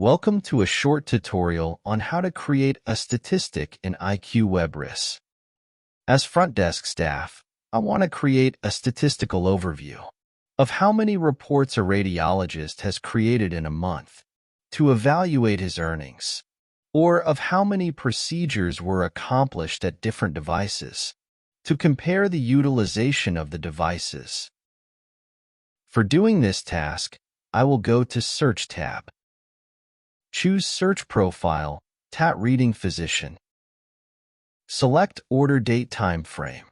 Welcome to a short tutorial on how to create a statistic in iQ-WEB RIS. As front desk staff, I want to create a statistical overview of how many reports a radiologist has created in a month to evaluate his earnings, or of how many procedures were accomplished at different devices to compare the utilization of the devices. For doing this task, I will go to Search tab. Choose Search Profile, tap Reading Physician. Select Order Date Time Frame.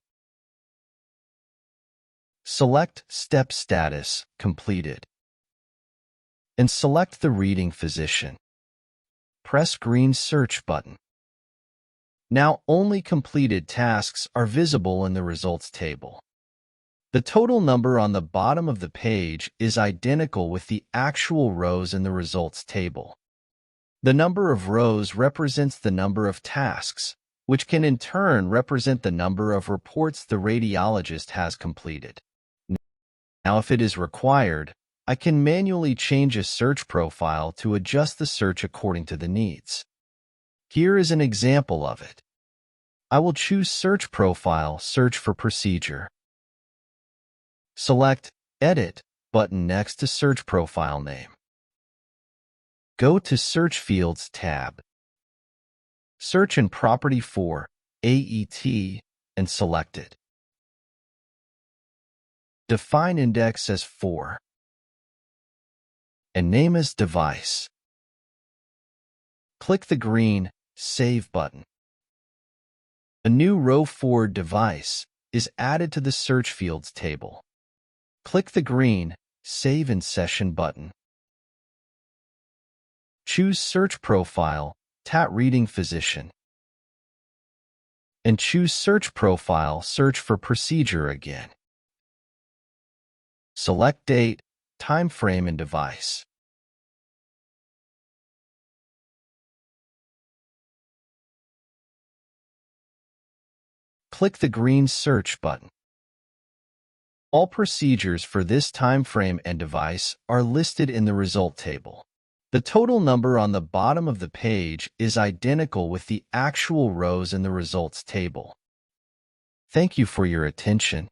Select Step Status Completed. And select the Reading Physician. Press green Search button. Now only completed tasks are visible in the results table. The total number on the bottom of the page is identical with the actual rows in the results table. The number of rows represents the number of tasks, which can in turn represent the number of reports the radiologist has completed. Now, if it is required, I can manually change a search profile to adjust the search according to the needs. Here is an example of it. I will choose Search Profile, Search for Procedure. Select Edit button next to Search Profile Name. Go to Search Fields tab. Search in Property for AET and select it. Define index as 4 and name as Device. Click the green Save button. A new row 4 device is added to the Search Fields table. Click the green Save in Session button. Choose Search Profile, tap Reading Physician. And choose Search Profile, Search for Procedure again. Select Date, Time Frame, and Device. Click the green Search button. All procedures for this time frame and device are listed in the result table. The total number on the bottom of the page is identical with the actual rows in the results table. Thank you for your attention.